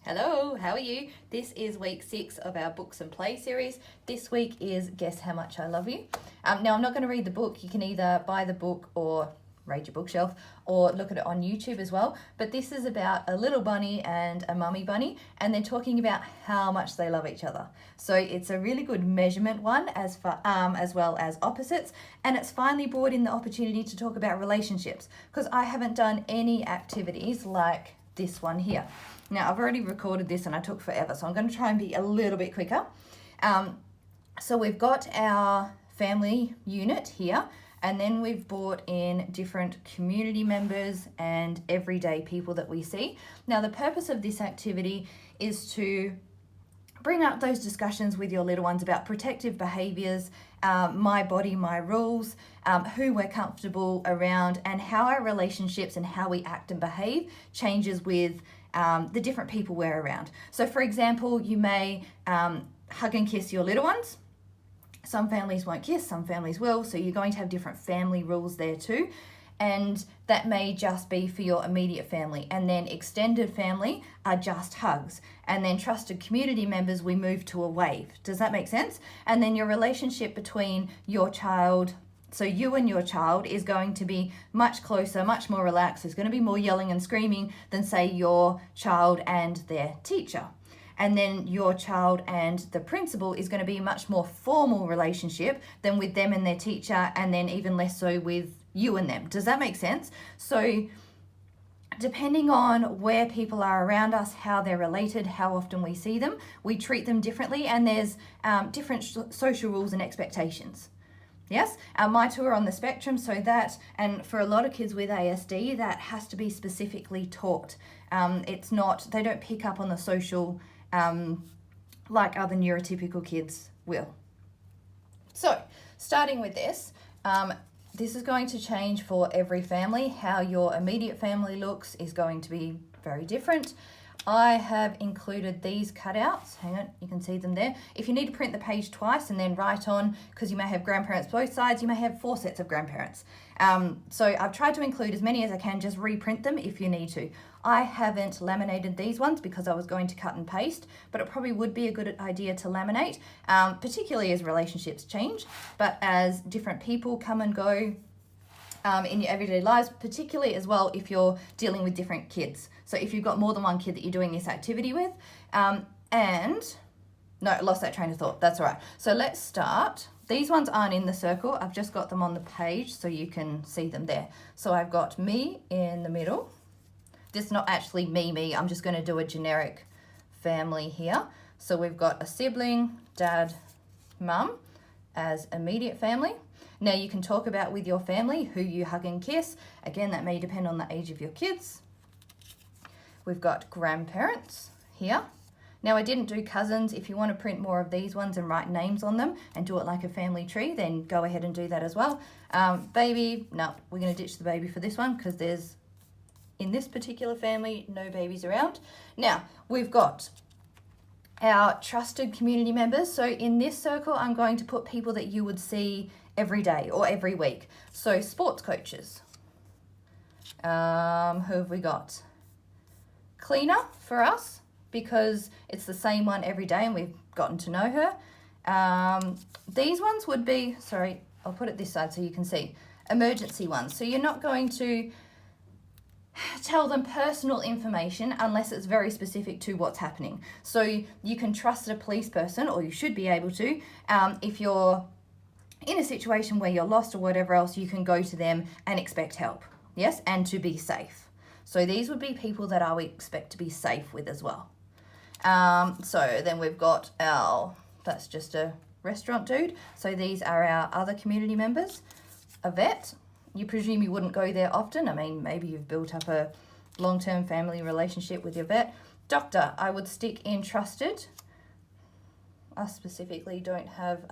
Hello, how are you? This is week 6 of our books and play series. This week is Guess How Much I Love You. Now, I'm not going to read the book. You can either buy the book or raid your bookshelf or look at it on YouTube as well. But this is about a little bunny and a mummy bunny, and they're talking about how much they love each other. So it's a really good measurement one as well as opposites, and it's finally brought in the opportunity to talk about relationships, because I haven't done any activities like this one here. Now, I've already recorded this and I took forever, so I'm going to try and be a little bit quicker. So we've got our family unit here, and then we've brought in different community members and everyday people that we see. Now, the purpose of this activity is to bring up those discussions with your little ones about protective behaviours, my body, my rules, who we're comfortable around, and how our relationships and how we act and behave changes with the different people we're around. So for example, you may hug and kiss your little ones. Some families won't kiss, some families will, so you're going to have different family rules there too. And that may just be for your immediate family. And then extended family are just hugs. And then trusted community members, we move to a wave. Does that make sense? And then your relationship between your child, so you and your child, is going to be much closer, much more relaxed. There's going to be more yelling and screaming than, say, your child and their teacher. And then your child and the principal is going to be a much more formal relationship than with them and their teacher, and then even less so with you and them. Does that make sense? So depending on where people are around us, how they're related, how often we see them, we treat them differently, and there's different social rules and expectations. Yes, my two are on the spectrum, so that, and for a lot of kids with ASD, that has to be specifically taught. It's not, they don't pick up on the social like other neurotypical kids will. So, starting with this, this is going to change for every family. How your immediate family looks is going to be very different. I have included these cutouts. Hang on, you can see them there. If you need to print the page twice and then write on, because you may have grandparents both sides, you may have 4 sets of grandparents. So I've tried to include as many as I can, just reprint them if you need to. I haven't laminated these ones because I was going to cut and paste, but it probably would be a good idea to laminate, particularly as relationships change, but as different people come and go in your everyday lives, particularly as well if you're dealing with different kids. So if you've got more than one kid that you're doing this activity with, no, lost that train of thought, that's all right. So let's start. These ones aren't in the circle, I've just got them on the page so you can see them there. So I've got me in the middle. This is not actually me, I'm just going to do a generic family here. So we've got a sibling, dad, mum as immediate family. Now you can talk about with your family who you hug and kiss. Again, that may depend on the age of your kids. We've got grandparents here. Now I didn't do cousins. If you want to print more of these ones and write names on them and do it like a family tree, then go ahead and do that as well. Baby, no, we're going to ditch the baby for this one because there's, in this particular family, no babies around. Now we've got our trusted community members. So in this circle, I'm going to put people that you would see every day or every week. So sports coaches. Who have we got? Cleaner for us, because it's the same one every day and we've gotten to know her. These ones would be, sorry, I'll put it this side so you can see, emergency ones. So you're not going to tell them personal information unless it's very specific to what's happening. So you can trust a police person, or you should be able to, if you're in a situation where you're lost or whatever else, you can go to them and expect help, yes, and to be safe. So these would be people that I would expect to be safe with as well. So then we've got that's just a restaurant dude. So these are our other community members. A vet, you presume you wouldn't go there often. I mean, maybe you've built up a long-term family relationship with your vet. Doctor, I would stick in trusted. I specifically don't have,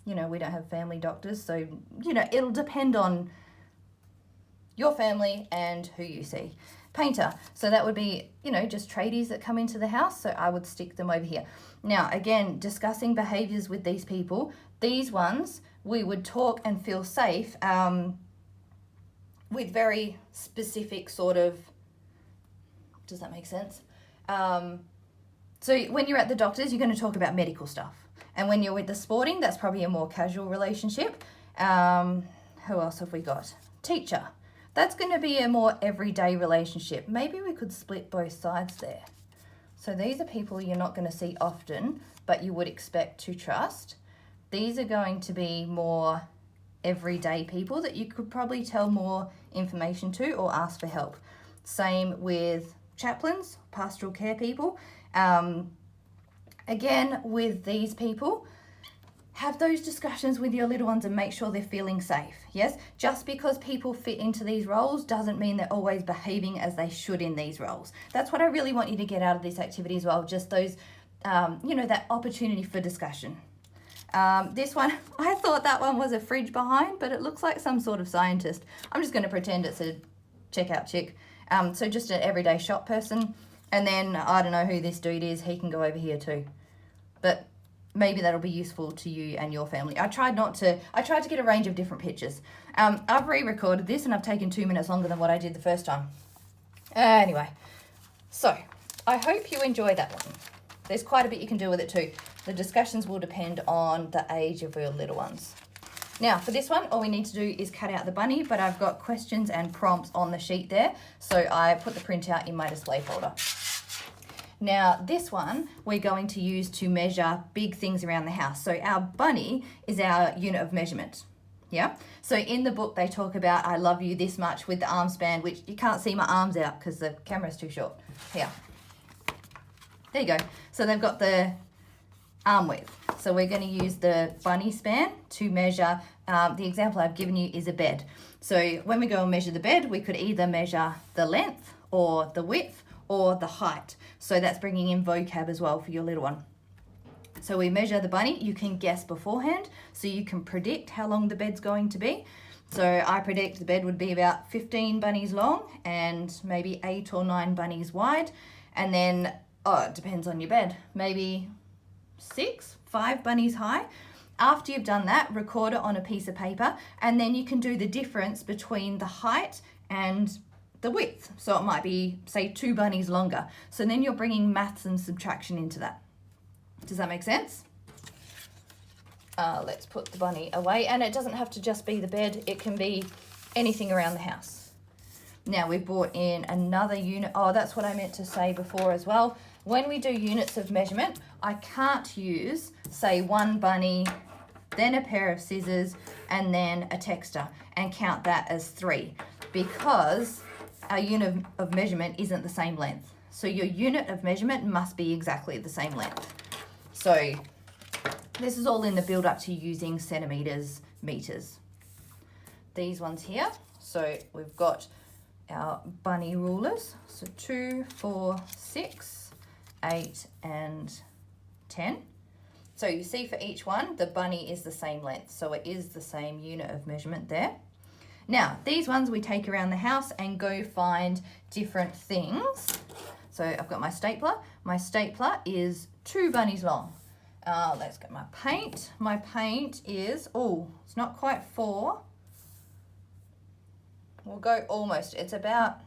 we don't have family doctors. So, it'll depend on your family and who you see. Painter, so that would be, just tradies that come into the house, so I would stick them over here. Now, again, discussing behaviours with these people, these ones, we would talk and feel safe with very specific sort of, does that make sense? So when you're at the doctor's, you're going to talk about medical stuff. And when you're with the sporting, that's probably a more casual relationship. Who else have we got? Teacher. That's going to be a more everyday relationship. Maybe we could split both sides there. So these are people you're not going to see often, but you would expect to trust. These are going to be more everyday people that you could probably tell more information to or ask for help. Same with chaplains, pastoral care people. Again, with these people, have those discussions with your little ones and make sure they're feeling safe. Yes, just because people fit into these roles doesn't mean they're always behaving as they should in these roles. That's what I really want you to get out of this activity as well. Just those, that opportunity for discussion. This one, I thought that one was a fridge behind, but it looks like some sort of scientist. I'm just going to pretend it's a checkout chick. So just an everyday shop person. And then I don't know who this dude is. He can go over here too. But maybe that'll be useful to you and your family. I tried to get a range of different pictures. I've re-recorded this and I've taken 2 minutes longer than what I did the first time. Anyway, so I hope you enjoy that one. There's quite a bit you can do with it too. The discussions will depend on the age of your little ones. Now, for this one, all we need to do is cut out the bunny, but I've got questions and prompts on the sheet there, so I put the printout in my display folder. Now, this one we're going to use to measure big things around the house. So our bunny is our unit of measurement. Yeah. So in the book, they talk about, I love you this much with the arm span, which you can't see my arms out because the camera's too short. Here. There you go. So they've got the arm width. So we're going to use the bunny span to measure, the example I've given you is a bed. So when we go and measure the bed, we could either measure the length or the width or the height. So that's bringing in vocab as well for your little one. So we measure the bunny. You can guess beforehand, so you can predict how long the bed's going to be. So I predict the bed would be about 15 bunnies long and maybe 8 or 9 bunnies wide. And then, it depends on your bed, maybe 5 bunnies high. After you've done that, record it on a piece of paper, and then you can do the difference between the height and the width. So it might be, say, 2 bunnies longer. So then you're bringing maths and subtraction into that. Does that make sense? Let's put the bunny away. And it doesn't have to just be the bed. It can be anything around the house. Now we've brought in another unit. Oh, that's what I meant to say before as well. When we do units of measurement, I can't use, say, 1 bunny, then a pair of scissors, and then a texter, and count that as 3, because our unit of measurement isn't the same length. So your unit of measurement must be exactly the same length. So this is all in the build up to using centimeters, meters. These ones here. So we've got our bunny rulers. So 2, 4, 6, 8, and 10. So you see for each one, the bunny is the same length. So it is the same unit of measurement there. Now, these ones we take around the house and go find different things. So I've got my stapler. My stapler is 2 bunnies long. Let's get my paint. My paint is, it's not quite 4. We'll go almost, it's about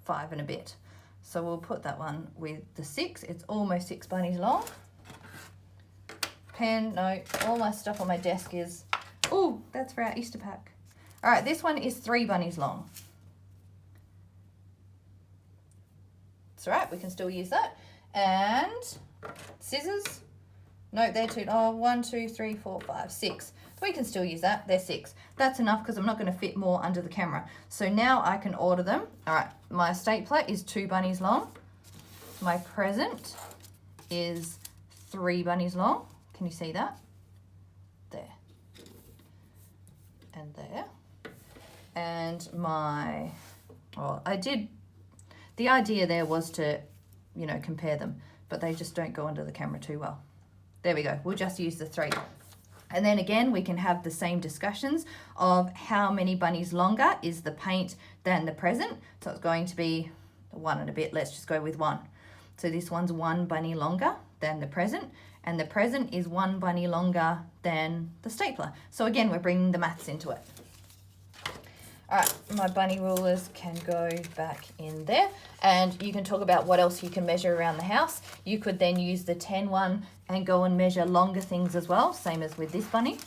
5 and a bit. So we'll put that one with the 6. It's almost 6 bunnies long. Pen, no, all my stuff on my desk is, that's for our Easter pack. All right, this one is 3 bunnies long. That's all right, we can still use that. And scissors, no, they're 2, 1, 2, 3, 4, 5, 6. We can still use that, they're 6. That's enough because I'm not gonna fit more under the camera. So now I can order them. All right, my stapler is 2 bunnies long. My present is 3 bunnies long. Can you see that? There. And there. And the idea there was to, compare them, but they just don't go under the camera too well. There we go. We'll just use the 3. And then again, we can have the same discussions of how many bunnies longer is the paint than the present. So it's going to be 1 and a bit. Let's just go with 1. So this one's 1 bunny longer than the present, and the present is 1 bunny longer than the stapler. So again, we're bringing the maths into it. All right, my bunny rulers can go back in there, and you can talk about what else you can measure around the house. You could then use the 10 one and go and measure longer things as well, same as with this bunny.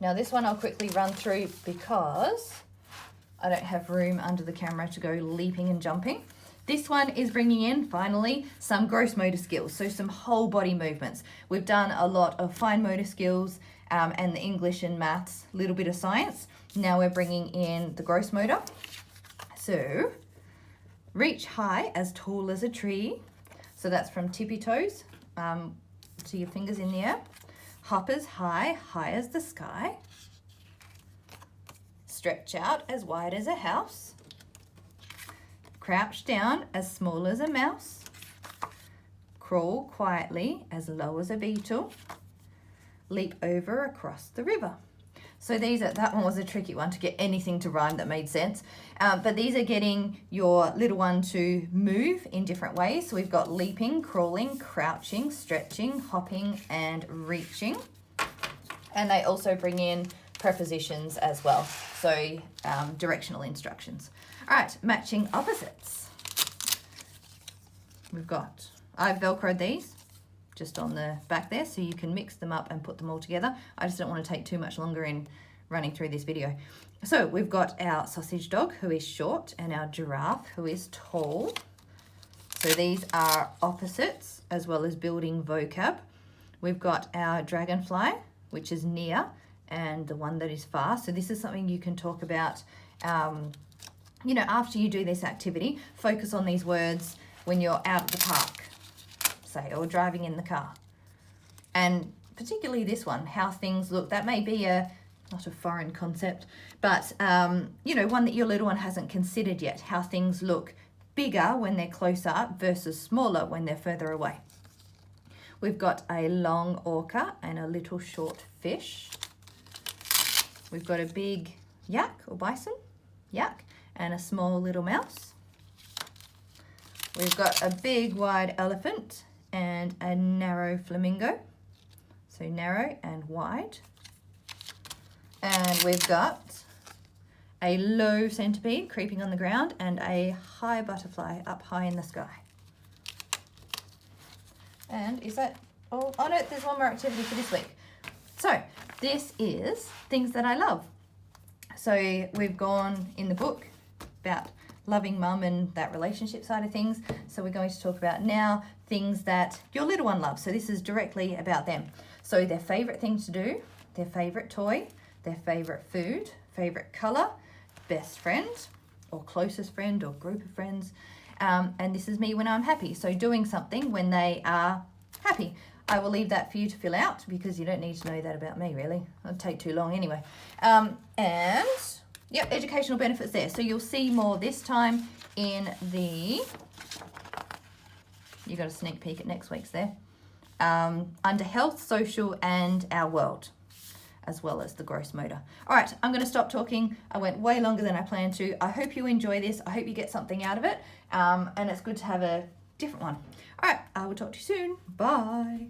Now this one I'll quickly run through because I don't have room under the camera to go leaping and jumping. This one is bringing in, finally, some gross motor skills, so some whole body movements. We've done a lot of fine motor skills and the English and maths, a little bit of science. Now we're bringing in the gross motor. So, reach high as tall as a tree. So that's from tippy toes to your fingers in the air. Hop as high, high as the sky. Stretch out as wide as a house. Crouch down as small as a mouse. Crawl quietly as low as a beetle. Leap over across the river. So that one was a tricky one to get anything to rhyme that made sense. But these are getting your little one to move in different ways. So we've got leaping, crawling, crouching, stretching, hopping, and reaching. And they also bring in prepositions as well. So directional instructions. All right, matching opposites. I've Velcroed these just on the back there so you can mix them up and put them all together. I just don't want to take too much longer in running through this video. So we've got our sausage dog who is short and our giraffe who is tall. So these are opposites as well as building vocab. We've got our dragonfly, which is near, and the one that is far. So this is something you can talk about, after you do this activity. Focus on these words when you're out at the park, say, or driving in the car. And particularly this one, how things look. That may be not a foreign concept, but one that your little one hasn't considered yet, how things look bigger when they're closer versus smaller when they're further away. We've got a long orca and a little short fish. We've got a big yak or bison, yak, and a small little mouse. We've got a big wide elephant and a narrow flamingo. So narrow and wide. And we've got a low centipede creeping on the ground and a high butterfly up high in the sky. And is that all? Oh no, there's one more activity for this week. So this is things that I love. So we've gone in the book about loving mum and that relationship side of things. So we're going to talk about now things that your little one loves. So this is directly about them. So their favorite thing to do, their favorite toy, their favorite food, favorite color, best friend or closest friend or group of friends. And this is me when I'm happy. So doing something when they are happy. I will leave that for you to fill out because you don't need to know that about me, really. It'll take too long anyway. And yep, educational benefits there. So you'll see more this time in you got a sneak peek at next week's there. Under health, social, and our world, as well as the gross motor. All right, I'm going to stop talking. I went way longer than I planned to. I hope you enjoy this. I hope you get something out of it. And it's good to have a different one. All right, I will talk to you soon. Bye.